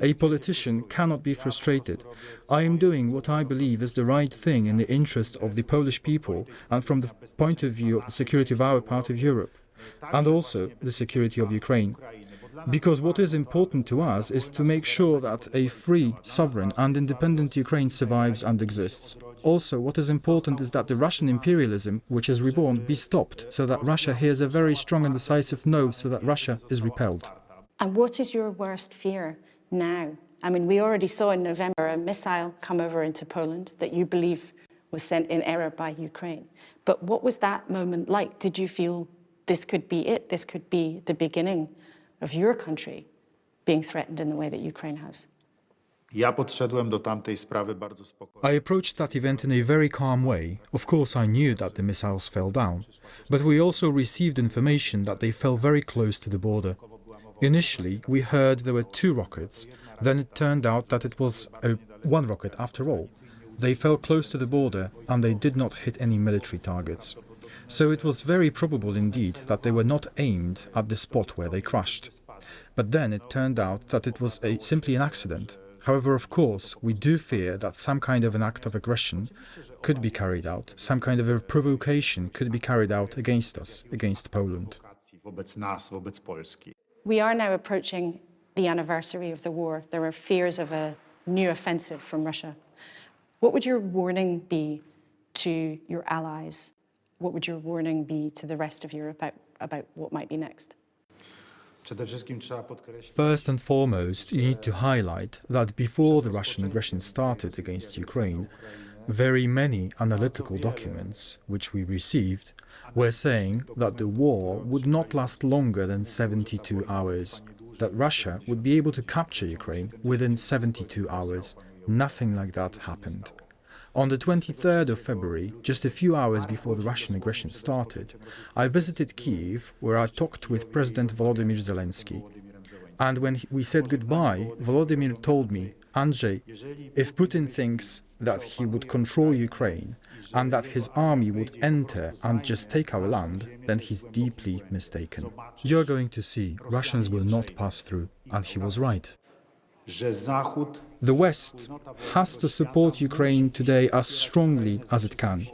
A politician cannot be frustrated. I am doing what I believe is the right thing in the interest of the Polish people and from the point of view of the security of our part of Europe, and also the security of Ukraine. Because what is important to us is to make sure that a free, sovereign and independent Ukraine survives and exists. Also, what is important is that the Russian imperialism, which is reborn, be stopped, so that Russia hears a very strong and decisive no, so that Russia is repelled. And what is your worst fear now? I mean, we already saw in November a missile come over into Poland that you believe was sent in error by Ukraine. But what was that moment like? Did you feel this could be it? This could be the beginning of your country being threatened in the way that Ukraine has? Ja podszedłem do tamtej sprawy bardzo spokojnie. I approached that event in a very calm way. Of course, I knew that the missiles fell down, but we also received information that they fell very close to the border. Initially, we heard there were 2 rockets. Then it turned out that it was one rocket after all. They fell close to the border and they did not hit any military targets. So it was very probable indeed that they were not aimed at the spot where they crashed. But then it turned out that it was simply an accident. However, of course, we do fear that some kind of an act of aggression could be carried out, some kind of a provocation could be carried out against us, against Poland. We are now approaching the anniversary of the war. There are fears of a new offensive from Russia. What would your warning be to your allies? What would your warning be to the rest of Europe about what might be next? First and foremost, you need to highlight that before the Russian aggression started against Ukraine, very many analytical documents which we received were saying that the war would not last longer than 72 hours, that Russia would be able to capture Ukraine within 72 hours. Nothing like that happened. On the 23rd of February, just a few hours before the Russian aggression started, I visited Kyiv, where I talked with President Volodymyr Zelensky. And when we said goodbye, Volodymyr told me, Andrzej, if Putin thinks that he would control Ukraine and that his army would enter and just take our land, then he's deeply mistaken. You're going to see, Russians will not pass through. And he was right. The West has to support Ukraine today as strongly as it can,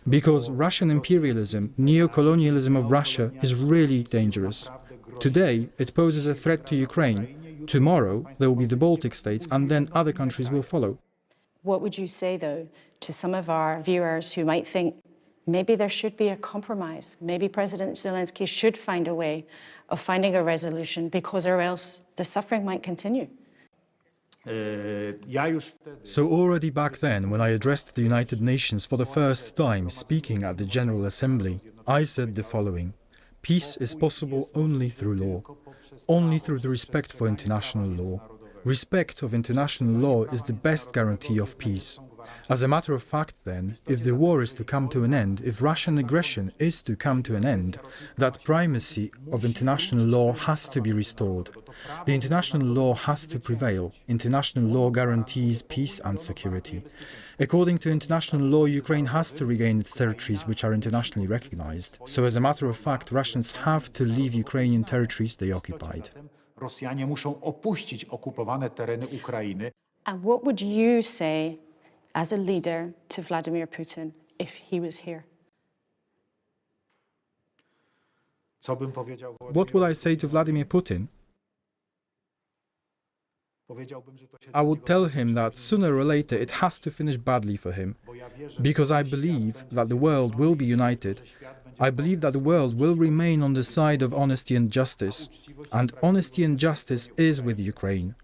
because Russian imperialism, neo-colonialism of Russia is really dangerous. Today it poses a threat to Ukraine. Tomorrow there will be the Baltic states, and then other countries will follow. What would you say, though, to some of our viewers who might think maybe there should be a compromise? Maybe President Zelensky should find a way of finding a resolution, because or else the suffering might continue. So already back then, when I addressed the United Nations for the first time, speaking at the General Assembly, I said the following: peace is possible only through law, only through the respect for international law. Respect of international law is the best guarantee of peace. As a matter of fact, then, if the war is to come to an end, if Russian aggression is to come to an end, that primacy of international law has to be restored. The international law has to prevail. International law guarantees peace and security. According to international law, Ukraine has to regain its territories which are internationally recognized. So as a matter of fact, Russians have to leave Ukrainian territories they occupied. Rosjanie muszą opuścić okupowane tereny Ukrainy. And what would you say as a leader to Vladimir Putin if he was here? What would I say to Vladimir Putin? I would tell him that sooner or later it has to finish badly for him, because I believe that the world will be united. I believe that the world will remain on the side of honesty and justice, and honesty and justice is with Ukraine.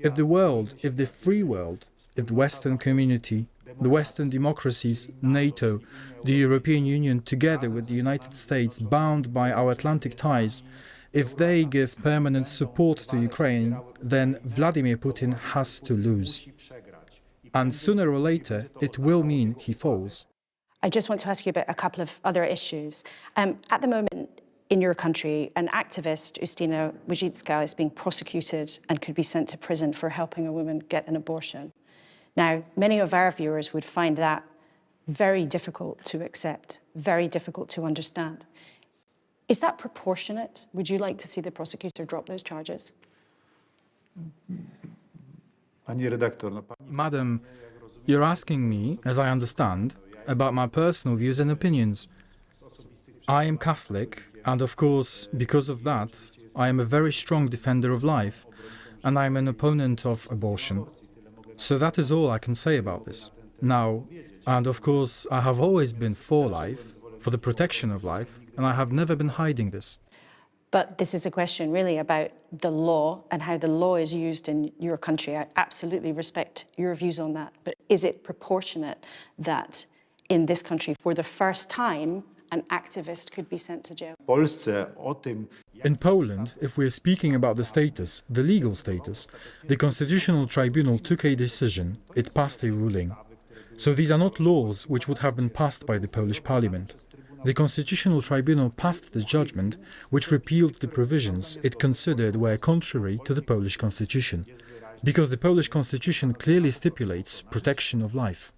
If the world, if the free world, if the Western community, the Western democracies, NATO, the European Union, together with the United States, bound by our Atlantic ties, if they give permanent support to Ukraine, then Vladimir Putin has to lose. And sooner or later, it will mean he falls. I just want to ask you about a couple of other issues. At the moment, in your country, an activist, Ustina Wojcicka, is being prosecuted and could be sent to prison for helping a woman get an abortion. Now, many of our viewers would find that very difficult to accept, very difficult to understand. Is that proportionate? Would you like to see the prosecutor drop those charges? Madam, you're asking me, as I understand, about my personal views and opinions. I am Catholic, and of course, because of that, I am a very strong defender of life, and I am an opponent of abortion. So that is all I can say about this. Now, and of course, I have always been for life, for the protection of life, and I have never been hiding this. But this is a question really about the law and how the law is used in your country. I absolutely respect your views on that. But is it proportionate that in this country, for the first time, an activist could be sent to jail? In Poland, if we are speaking about the status, the legal status, the Constitutional Tribunal took a decision, it passed a ruling. So these are not laws which would have been passed by the Polish Parliament. The Constitutional Tribunal passed this judgment, which repealed the provisions it considered were contrary to the Polish Constitution, because the Polish Constitution clearly stipulates protection of life.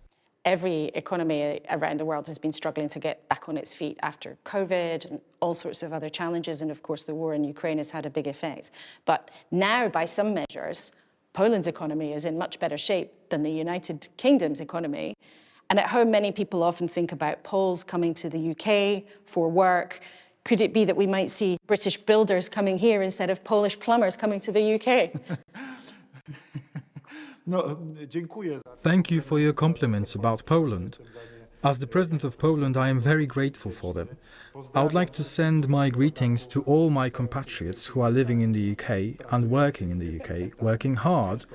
Every economy around the world has been struggling to get back on its feet after COVID and all sorts of other challenges. And of course, the war in Ukraine has had a big effect. But now, by some measures, Poland's economy is in much better shape than the United Kingdom's economy. And at home, many people often think about Poles coming to the UK for work. Could it be that we might see British builders coming here instead of Polish plumbers coming to the UK? No, dziękuję. Thank you for your compliments about Poland. As the President of Poland, I am very grateful for them. I would like to send my greetings to all my compatriots who are living in the UK and working in the UK, working hard,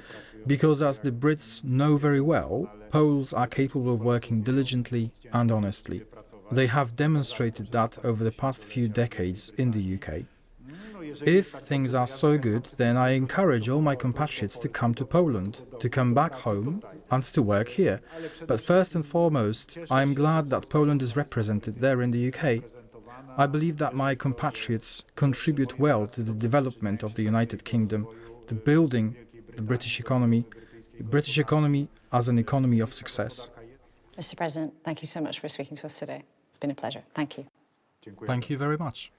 because as the Brits know very well, Poles are capable of working diligently and honestly. They have demonstrated that over the past few decades in the UK. If things are so good, then I encourage all my compatriots to come to Poland, to come back home and to work here. But first and foremost, I am glad that Poland is represented there in the UK. I believe that my compatriots contribute well to the development of the United Kingdom, the building of the British economy as an economy of success. Mr. President, thank you so much for speaking to us today. It's been a pleasure. Thank you. Thank you very much.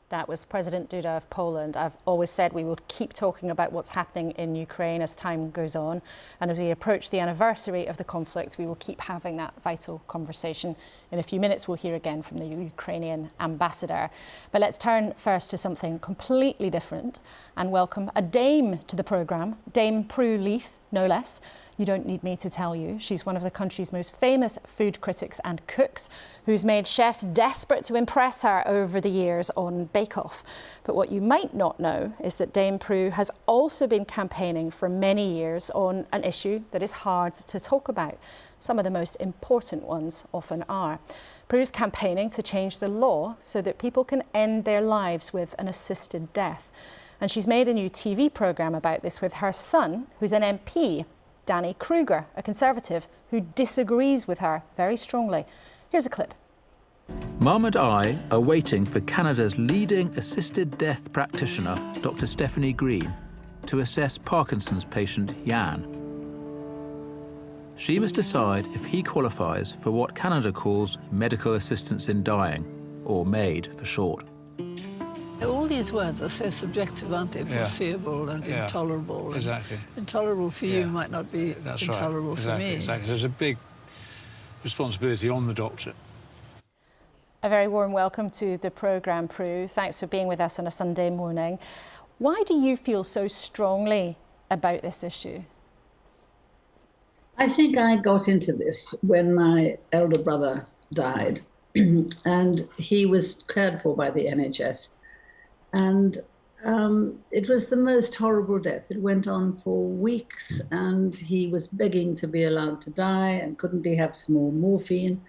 That was President Duda of Poland. I've always said we will keep talking about what's happening in Ukraine as time goes on. And as we approach the anniversary of the conflict, we will keep having that vital conversation. In a few minutes, we'll hear again from the Ukrainian ambassador. But let's turn first to something completely different and welcome a dame to the programme, Dame Prue Leith, no less. You don't need me to tell you. She's one of the country's most famous food critics and cooks, who's made chefs desperate to impress her over the years on Bake Off. But what you might not know is that Dame Prue has also been campaigning for many years on an issue that is hard to talk about. Some of the most important ones often are. Prue's campaigning to change the law so that people can end their lives with an assisted death. And she's made a new TV programme about this with her son, who's an MP, Danny Kruger, a Conservative who disagrees with her very strongly. Here's a clip. Mum and I are waiting for Canada's leading assisted death practitioner, Dr. Stephanie Green, to assess Parkinson's patient Jan. She must decide if he qualifies for what Canada calls medical assistance in dying, or MAID for short. All these words are so subjective, aren't they? Foreseeable and intolerable. Exactly. Intolerable for you might not be intolerable for me. Exactly. There's a big responsibility on the doctor. A very warm welcome to the programme, Prue. Thanks for being with us on a Sunday morning. Why do you feel so strongly about this issue? I think I got into this when my elder brother died and he was cared for by the NHS. And it was the most horrible death. It went on for weeks and he was begging to be allowed to die and couldn't he have some more morphine?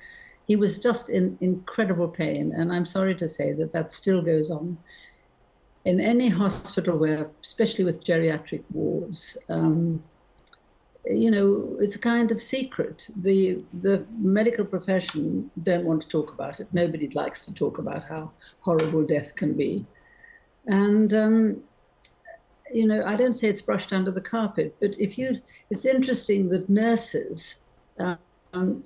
He was just in incredible pain. And I'm sorry to say that that still goes on. In any hospital where, especially with geriatric wards, you know, it's a kind of secret. The medical profession don't want to talk about it. Nobody likes to talk about how horrible death can be. And, you know, I don't say it's brushed under the carpet, but it's interesting that nurses are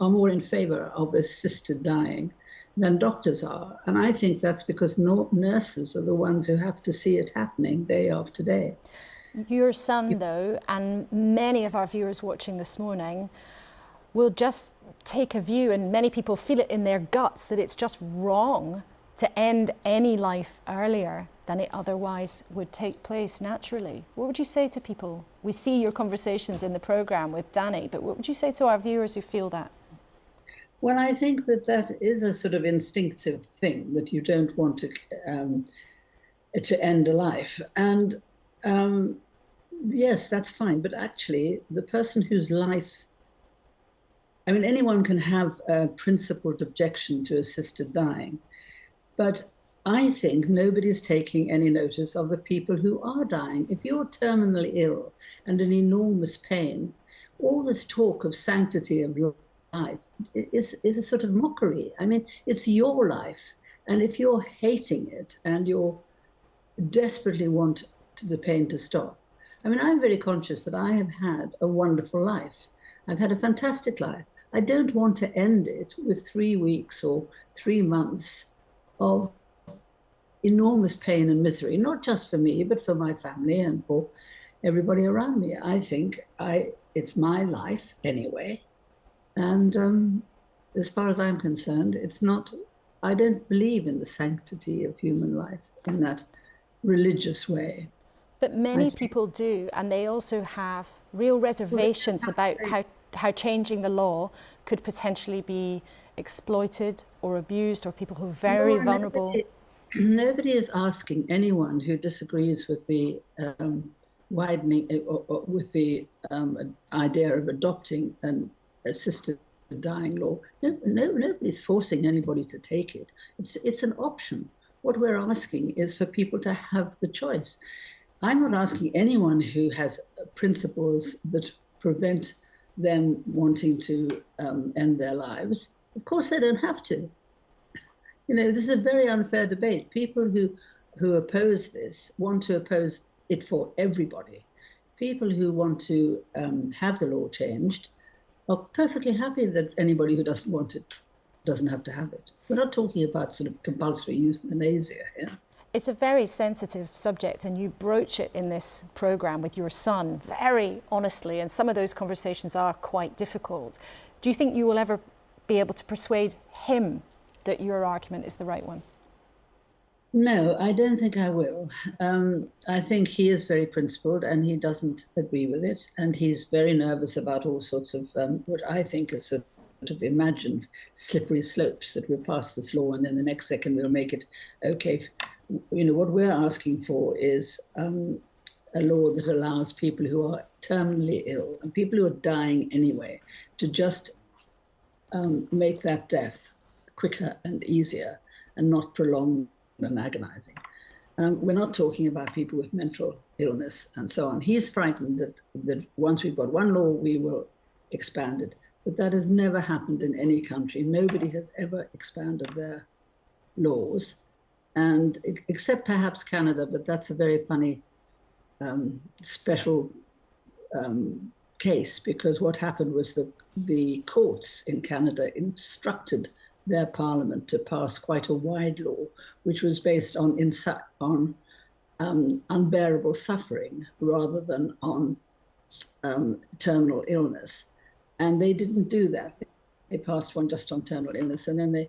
more in favor of assisted dying than doctors are. And I think that's because nurses are the ones who have to see it happening day after day. Your son, though, and many of our viewers watching this morning will just take a view, and many people feel it in their guts, that it's just wrong to end any life earlier than it otherwise would take place naturally. What would you say to people? We see your conversations in the programme with Danny, but what would you say to our viewers who feel that? Well, I think that is a sort of instinctive thing, that you don't want to end a life. And yes, that's fine. But actually, the person whose life, I mean, anyone can have a principled objection to assisted dying, but I think nobody's taking any notice of the people who are dying. If you're terminally ill and in enormous pain, all this talk of sanctity of your life is a sort of mockery. I mean, it's your life. And if you're hating it and you desperately want the pain to stop, I mean, I'm very conscious that I have had a wonderful life. I've had a fantastic life. I don't want to end it with 3 weeks or 3 months of enormous pain and misery, not just for me, but for my family and for everybody around me. I think it's my life anyway. And as far as I'm concerned, I don't believe in the sanctity of human life in that religious way. But many people do, and they also have real reservations about how changing the law could potentially be exploited or abused, or people who are very vulnerable. Nobody is asking anyone who disagrees with the widening or with the idea of adopting an assisted dying law. Nobody's forcing anybody to take it. It's an option. What we're asking is for people to have the choice. I'm not asking anyone who has principles that prevent them wanting to end their lives. Of course, they don't have to. You know, this is a very unfair debate. People who oppose this want to oppose it for everybody. People who want to have the law changed are perfectly happy that anybody who doesn't want it doesn't have to have it. We're not talking about sort of compulsory euthanasia here. It's a very sensitive subject, and you broach it in this programme with your son very honestly, and some of those conversations are quite difficult. Do you think you will ever be able to persuade him that your argument is the right one? No, I don't think I will. I think he is very principled and he doesn't agree with it. And he's very nervous about all sorts of what I think is sort of imagined slippery slopes, that we'll pass this law and then the next second we'll make it okay. You know, what we're asking for is a law that allows people who are terminally ill and people who are dying anyway to just make that death quicker and easier and not prolonged and agonizing. We're not talking about people with mental illness and so on. He's frightened that once we've got one law, we will expand it. But that has never happened in any country. Nobody has ever expanded their laws, and except perhaps Canada, but that's a very funny special case, because what happened was the courts in Canada instructed their parliament to pass quite a wide law, which was based on unbearable suffering rather than on terminal illness. And they didn't do that. They passed one just on terminal illness, and then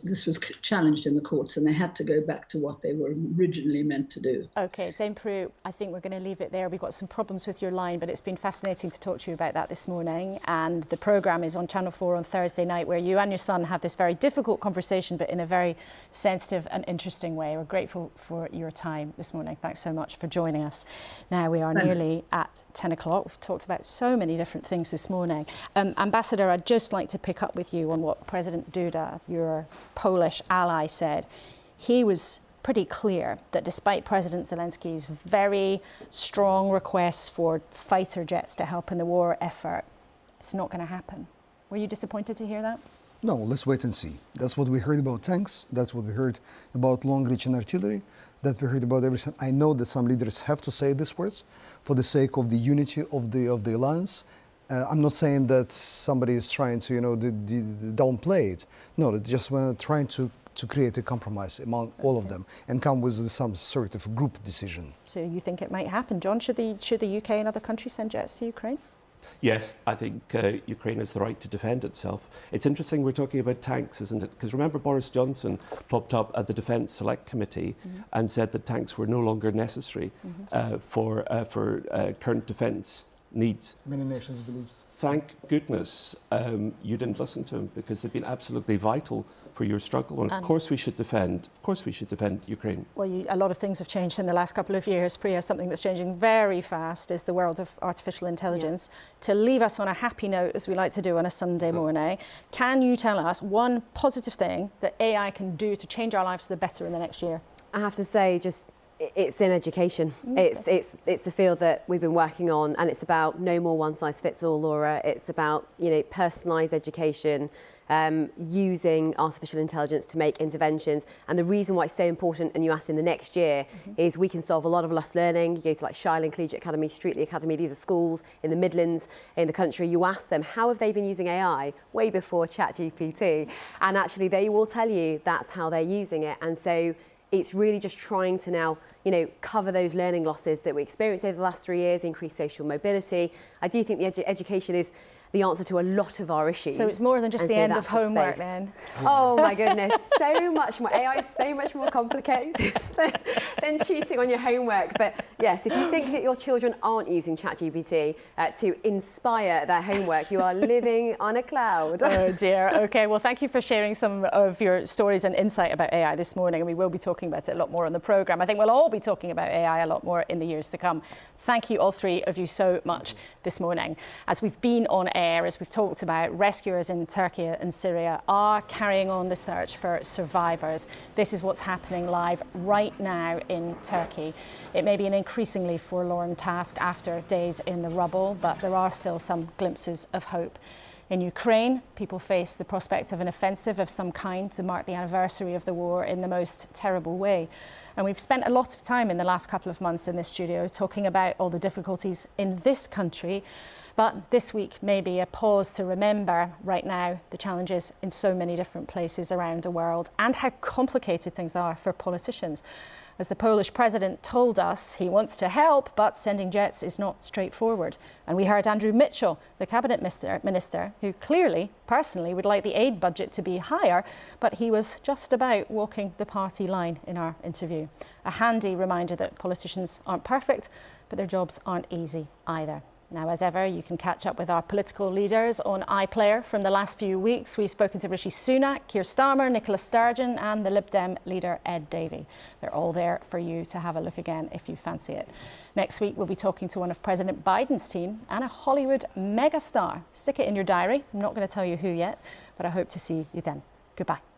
this was challenged in the courts, and they had to go back to what they were originally meant to do. Okay, Dame Prue, I think we're going to leave it there. We've got some problems with your line, but it's been fascinating to talk to you about that this morning. And the programme is on Channel 4 on Thursday night, where you and your son have this very difficult conversation, but in a very sensitive and interesting way. We're grateful for your time this morning. Thanks so much for joining us. Now we are nearly at 10 o'clock. We've talked about so many different things this morning. Ambassador, I'd just like to pick up with you on what President Duda, your Polish ally, said. He was pretty clear that despite President Zelensky's very strong requests for fighter jets to help in the war effort, it's not going to happen. Were you disappointed to hear that? No, let's wait and see. That's what we heard about tanks. That's what we heard about long-reaching artillery. That we heard about everything. I know that some leaders have to say these words for the sake of the unity of the alliance. I'm not saying that somebody is trying to, downplay it. No, they're just trying to create a compromise among all of them and come with some sort of group decision. So you think it might happen, John? Should the UK and other countries send jets to Ukraine? Yes, I think Ukraine has the right to defend itself. It's interesting we're talking about tanks, isn't it? Because remember, Boris Johnson popped up at the Defence Select Committee and said that tanks were no longer necessary for current defence needs. Many nations believe. Thank goodness you didn't listen to him, because they've been absolutely vital for your struggle. And of course we should defend Ukraine. Well, a lot of things have changed in the last couple of years. Priya, something that's changing very fast is the world of artificial intelligence. Yeah. To leave us on a happy note, as we like to do on a Sunday morning, can you tell us one positive thing that AI can do to change our lives for the better in the next year? I have to say, it's in education. Okay. It's the field that we've been working on, and it's about no more one size fits all, Laura. It's about personalised education, using artificial intelligence to make interventions. And the reason why it's so important, and you asked in the next year, is we can solve a lot of lost learning. You go to like Shiling Collegiate Academy, Streetley Academy, these are schools in the Midlands in the country. You ask them, how have they been using AI way before ChatGPT? And actually they will tell you that's how they're using it. And so it's really just trying to now, cover those learning losses that we experienced over the last 3 years, increase social mobility. I do think the education is the answer to a lot of our issues. So it's more than just And the so end of that's the homework space. then? Oh my goodness, so much more. AI is so much more complicated than cheating on your homework. But yes, if you think that your children aren't using ChatGPT to inspire their homework, you are living on a cloud. Oh dear. Okay, well, thank you for sharing some of your stories and insight about AI this morning, and we will be talking about it a lot more on the programme. I think we'll all be talking about AI a lot more in the years to come. Thank you, all three of you, so much this morning. As we've been on air, as we've talked about, rescuers in Turkey and Syria are carrying on the search for survivors. This is what's happening live right now in Turkey. It may be an increasingly forlorn task after days in the rubble, but there are still some glimpses of hope. In Ukraine, people face the prospect of an offensive of some kind to mark the anniversary of the war in the most terrible way. And we've spent a lot of time in the last couple of months in this studio talking about all the difficulties in this country. But this week may be a pause to remember right now the challenges in so many different places around the world and how complicated things are for politicians. As the Polish president told us, he wants to help, but sending jets is not straightforward. And we heard Andrew Mitchell, the cabinet minister, who clearly, personally, would like the aid budget to be higher, but he was just about walking the party line in our interview. A handy reminder that politicians aren't perfect, but their jobs aren't easy either. Now, as ever, you can catch up with our political leaders on iPlayer from the last few weeks. We've spoken to Rishi Sunak, Keir Starmer, Nicola Sturgeon and the Lib Dem leader Ed Davey. They're all there for you to have a look again if you fancy it. Next week, we'll be talking to one of President Biden's team and a Hollywood megastar. Stick it in your diary. I'm not going to tell you who yet, but I hope to see you then. Goodbye.